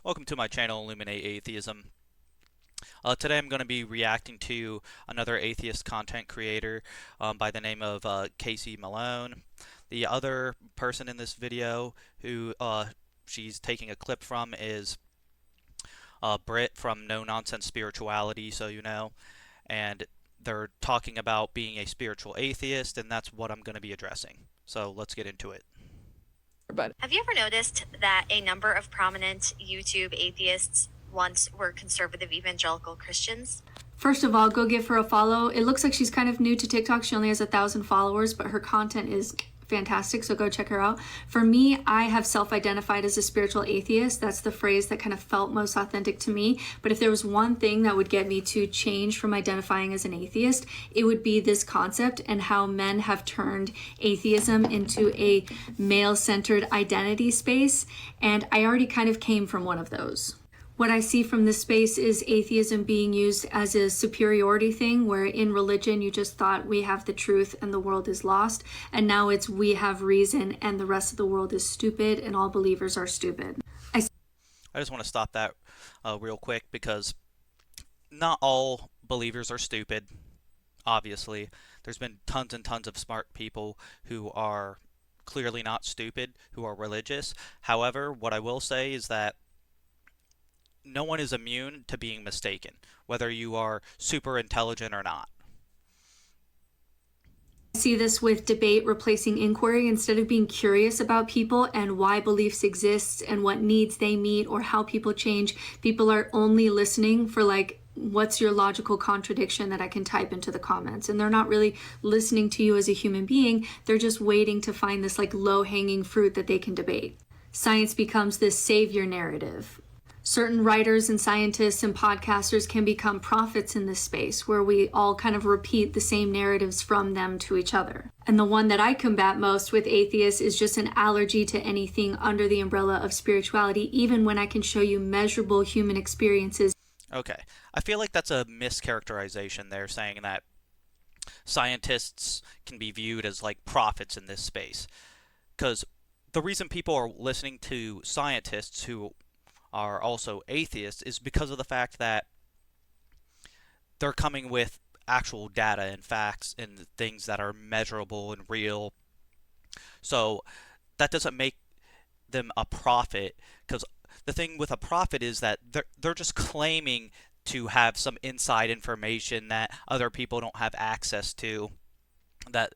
Welcome to my channel, Illuminate Atheism. Today I'm going to be reacting to another atheist content creator by the name of Casey Malone. The other person in this video who she's taking a clip from is Britt from No Nonsense Spirituality, so you know, and they're talking about being a spiritual atheist, and that's what I'm going to be addressing. So let's get into it. But have you ever noticed that a number of prominent YouTube atheists once were conservative evangelical Christians? First of all, go give her a follow. It looks like she's kind of new to TikTok. She only has 1,000 followers, but her content is fantastic, so go check her out. For me, I have self-identified as a spiritual atheist. That's the phrase that kind of felt most authentic to me. But if there was one thing that would get me to change from identifying as an atheist, it would be this concept and how men have turned atheism into a male-centered identity space. And I already kind of came from one of those. What I see from this space is atheism being used as a superiority thing, where in religion you just thought we have the truth and the world is lost, and now it's we have reason and the rest of the world is stupid and all believers are stupid. I just want to stop that real quick because not all believers are stupid, obviously. There's been tons and tons of smart people who are clearly not stupid, who are religious. However, what I will say is that no one is immune to being mistaken, whether you are super intelligent or not. I see this with debate replacing inquiry. Instead of being curious about people and why beliefs exist and what needs they meet or how people change, people are only listening for what's your logical contradiction that I can type into the comments? And they're not really listening to you as a human being. They're just waiting to find this low-hanging fruit that they can debate. Science becomes this savior narrative. Certain writers and scientists and podcasters can become prophets in this space where we all kind of repeat the same narratives from them to each other. And the one that I combat most with atheists is just an allergy to anything under the umbrella of spirituality, even when I can show you measurable human experiences. Okay, I feel like that's a mischaracterization there, saying that scientists can be viewed as like prophets in this space. Because the reason people are listening to scientists who are also atheists is because of the fact that they're coming with actual data and facts and things that are measurable and real. So that doesn't make them a prophet, because the thing with a prophet is that they're just claiming to have some inside information that other people don't have access to, that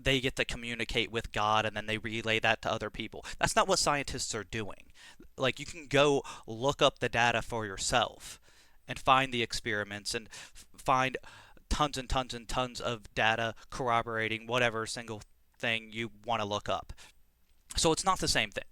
they get to communicate with God and then they relay that to other people. That's not what scientists are doing. Like, you can go look up the data for yourself and find the experiments and find tons and tons and tons of data corroborating whatever single thing you want to look up. So it's not the same thing.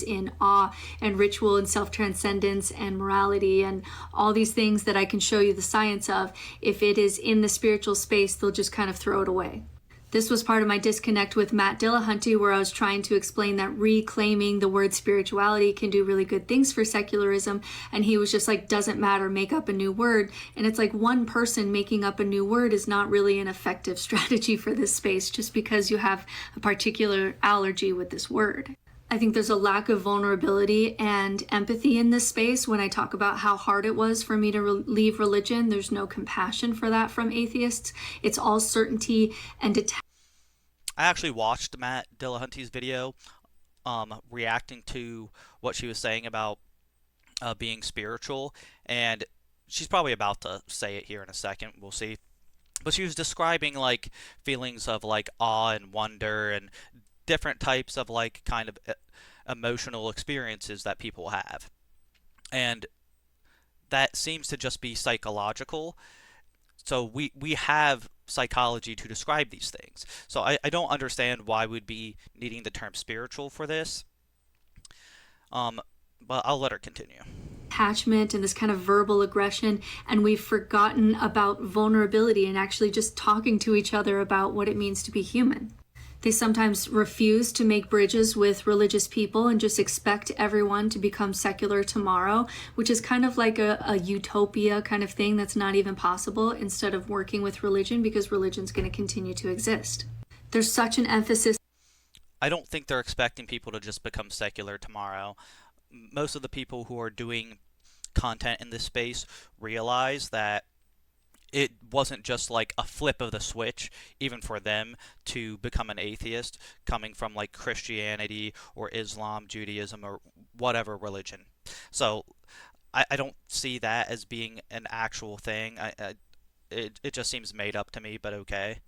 In awe and ritual and self-transcendence and morality and all these things that I can show you the science of. If it is in the spiritual space, they'll just kind of throw it away. This was part of my disconnect with Matt Dillahunty, where I was trying to explain that reclaiming the word spirituality can do really good things for secularism, and he was just like, doesn't matter, make up a new word. And it's like, one person making up a new word is not really an effective strategy for this space just because you have a particular allergy with this word. I think there's a lack of vulnerability and empathy in this space. When I talk about how hard it was for me to leave religion, there's no compassion for that from atheists. It's all certainty and detachment. I actually watched Matt Dillahunty's video reacting to what she was saying about being spiritual, and she's probably about to say it here in a second. We'll see. But she was describing like feelings of like awe and wonder and different types of like kind of emotional experiences that people have, and that seems to just be psychological. So we have psychology to describe these things. So I don't understand why we'd be needing the term spiritual for this, but I'll let her continue. Attachment and this kind of verbal aggression, and we've forgotten about vulnerability and actually just talking to each other about what it means to be human. They sometimes refuse to make bridges with religious people and just expect everyone to become secular tomorrow, which is kind of like a utopia kind of thing that's not even possible, instead of working with religion, because religion's going to continue to exist. There's such an emphasis. I don't think they're expecting people to just become secular tomorrow. most of the people who are doing content in this space realize that it wasn't just like a flip of the switch, even for them to become an atheist, coming from like Christianity or Islam, Judaism, or whatever religion. So I don't see that as being an actual thing. It just seems made up to me, but okay.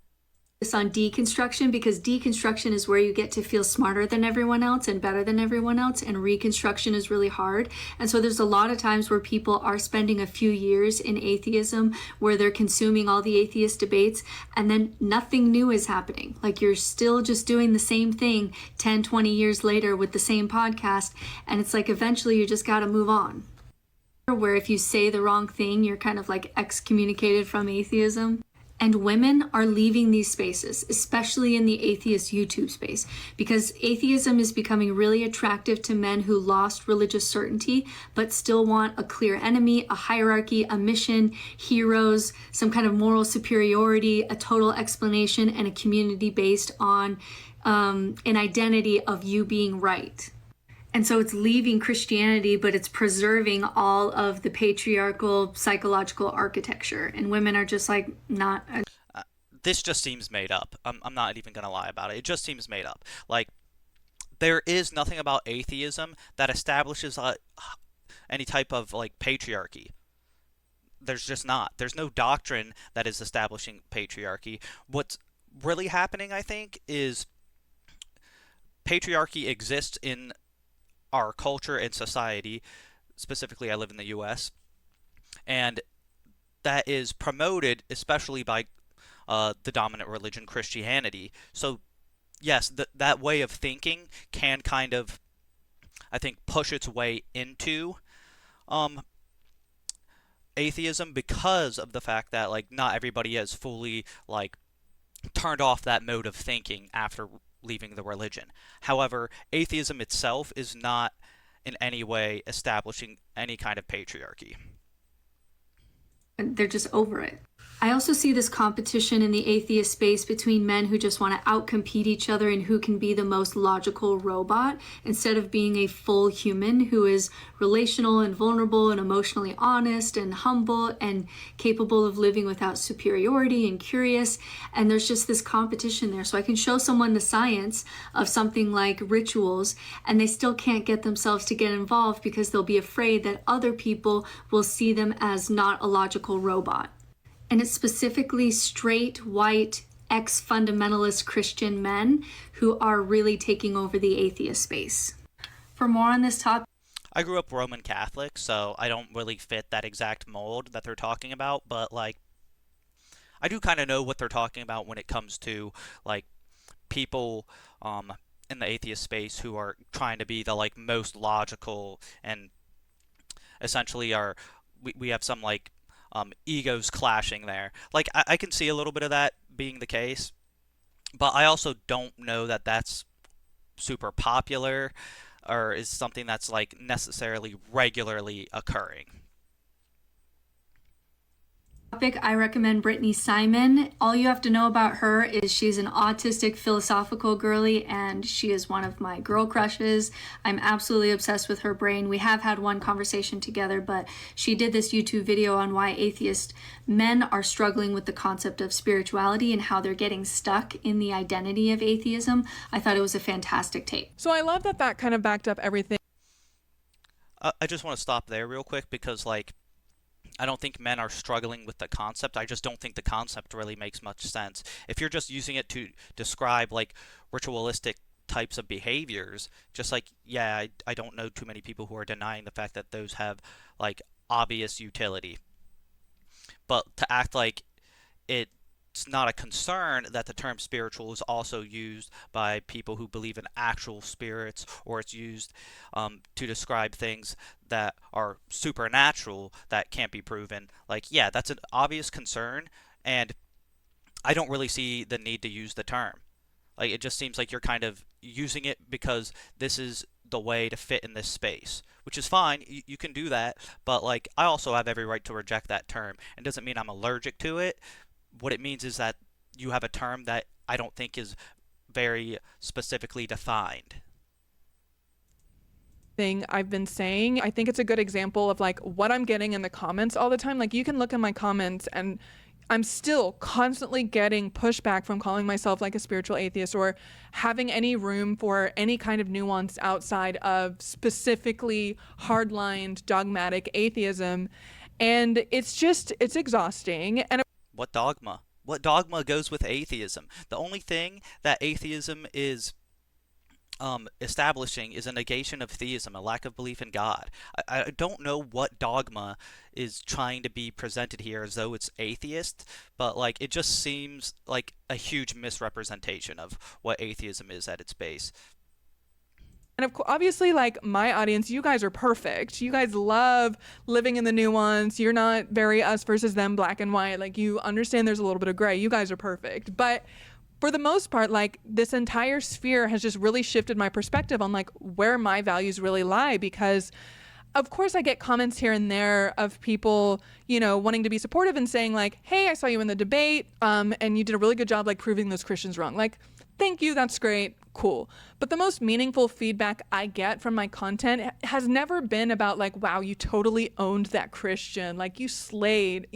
On deconstruction, because deconstruction is where you get to feel smarter than everyone else and better than everyone else, and reconstruction is really hard. And so there's a lot of times where people are spending a few years in atheism where they're consuming all the atheist debates, and then nothing new is happening. Like you're still just doing the same thing 10, 20 years later with the same podcast, and it's like eventually you just got to move on. Where if you say the wrong thing, you're kind of like excommunicated from atheism. And women are leaving these spaces, especially in the atheist YouTube space, because atheism is becoming really attractive to men who lost religious certainty, but still want a clear enemy, a hierarchy, a mission, heroes, some kind of moral superiority, a total explanation, and a community based on an identity of you being right. And so it's leaving Christianity, but it's preserving all of the patriarchal psychological architecture. And women are just like not. This just seems made up. I'm not even going to lie about it. It just seems made up. Like, there is nothing about atheism that establishes any type of like patriarchy. There's just not. There's no doctrine that is establishing patriarchy. What's really happening, I think, is patriarchy exists in our culture and society. Specifically, I live in the US, and that is promoted especially by the dominant religion, Christianity. So yes, that way of thinking can kind of, I think, push its way into um, atheism, because of the fact that like not everybody has fully like turned off that mode of thinking after leaving the religion. However, atheism itself is not in any way establishing any kind of patriarchy. They're just over it. I also see this competition in the atheist space between men who just want to outcompete each other in who can be the most logical robot, instead of being a full human who is relational and vulnerable and emotionally honest and humble and capable of living without superiority and curious. And there's just this competition there. So I can show someone the science of something like rituals, and they still can't get themselves to get involved because they'll be afraid that other people will see them as not a logical robot. And it's specifically straight, white, ex-fundamentalist Christian men who are really taking over the atheist space. For more on this topic, I grew up Roman Catholic, so I don't really fit that exact mold that they're talking about, but like I do kind of know what they're talking about when it comes to like people in the atheist space who are trying to be the like most logical, and essentially are we have some like egos clashing there. Like I can see a little bit of that being the case, but I also don't know that that's super popular or is something that's like necessarily regularly occurring. I recommend Brittany Simon. All you have to know about her is she's an autistic philosophical girly, and she is one of my girl crushes. I'm absolutely obsessed with her brain. We have had one conversation together, but she did this YouTube video on why atheist men are struggling with the concept of spirituality and how they're getting stuck in the identity of atheism. I thought it was a fantastic take. So I love that that kind of backed up everything. I just want to stop there real quick because like I don't think men are struggling with the concept. I just don't think the concept really makes much sense. If you're just using it to describe like ritualistic types of behaviors, just like, yeah, I don't know too many people who are denying the fact that those have like obvious utility. But to act like it's not a concern that the term spiritual is also used by people who believe in actual spirits, or it's used to describe things that are supernatural that can't be proven. Like, yeah, that's an obvious concern, and I don't really see the need to use the term. Like, it just seems like you're kind of using it because this is the way to fit in this space, which is fine. You can do that, but like, I also have every right to reject that term. It doesn't mean I'm allergic to it. What it means is that you have a term that I don't think is very specifically defined. thing I've been saying. I think it's a good example of like what I'm getting in the comments all the time. Like you can look in my comments and I'm still constantly getting pushback from calling myself like a spiritual atheist or having any room for any kind of nuance outside of specifically hardlined dogmatic atheism. And it's exhausting. And What dogma? What dogma goes with atheism? The only thing that atheism is establishing is a negation of theism, a lack of belief in God. I don't know what dogma is trying to be presented here as though it's atheist, but like it just seems like a huge misrepresentation of what atheism is at its base. obviously, like my audience, you guys are perfect. You guys love living in the nuance. You're not very us versus them, black and white. Like you understand there's a little bit of gray. You guys are perfect. But for the most part, like this entire sphere has just really shifted my perspective on like where my values really lie because of course I get comments here and there of people, wanting to be supportive and saying like, hey, I saw you in the debate, and you did a really good job like proving those Christians wrong. Like, thank you, that's great, cool. But the most meaningful feedback I get from my content has never been about like, wow, you totally owned that Christian, like you slayed,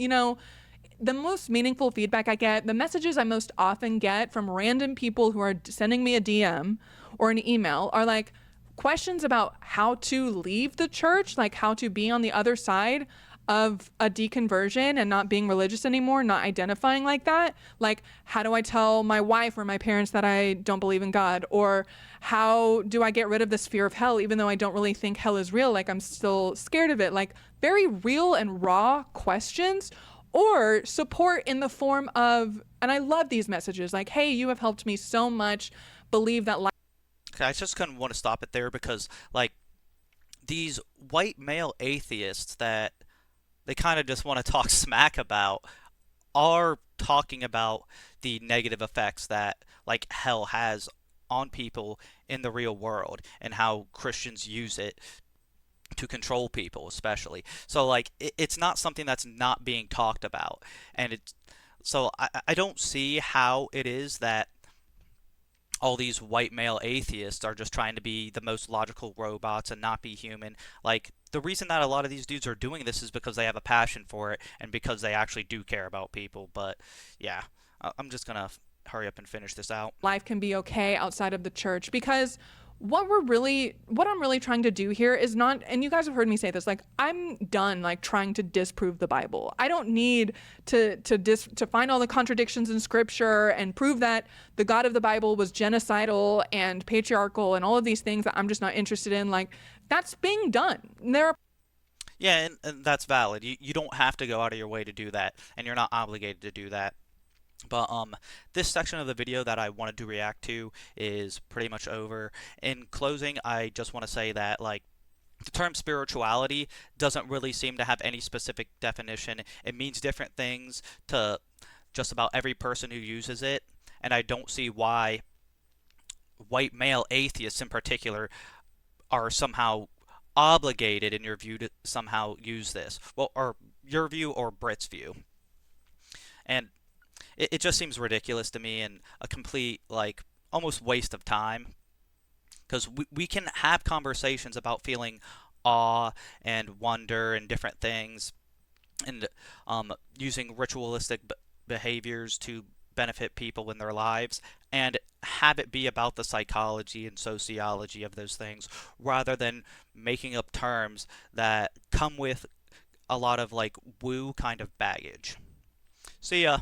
the most meaningful feedback I get, the messages I most often get from random people who are sending me a DM or an email are like questions about how to leave the church, like how to be on the other side of a deconversion and not being religious anymore, not identifying like that. Like, how do I tell my wife or my parents that I don't believe in God? Or how do I get rid of this fear of hell, even though I don't really think hell is real? Like, I'm still scared of it. Like, very real and raw questions. Or support in the form of, and I love these messages, like, hey, you have helped me so much believe that life. Okay, I just kind of want to stop it there because, like, these white male atheists that they kind of just want to talk smack about are talking about the negative effects that, like, hell has on people in the real world and how Christians use it to control people, especially. So, like, it's not something that's not being talked about. And it's so I don't see how it is that all these white male atheists are just trying to be the most logical robots and not be human. Like, the reason that a lot of these dudes are doing this is because they have a passion for it and because they actually do care about people. But yeah, I'm just gonna hurry up and finish this out. Life can be okay outside of the church because what I'm really trying to do here is not, and you guys have heard me say this, like I'm done like trying to disprove the Bible. I don't need to find all the contradictions in scripture and prove that the God of the Bible was genocidal and patriarchal and all of these things that I'm just not interested in. Like that's being done. Yeah, and that's valid. You don't have to go out of your way to do that, and you're not obligated to do that. But this section of the video that I wanted to react to is pretty much over. In closing, I just want to say that like the term spirituality doesn't really seem to have any specific definition. It means different things to just about every person who uses it, and I don't see why white male atheists in particular are somehow obligated in your view to somehow use this. Well, or your view or Brit's view. And it just seems ridiculous to me and a complete, like, almost waste of time. Because we can have conversations about feeling awe and wonder and different things and using ritualistic behaviors to benefit people in their lives and have it be about the psychology and sociology of those things rather than making up terms that come with a lot of, like, woo kind of baggage. See ya.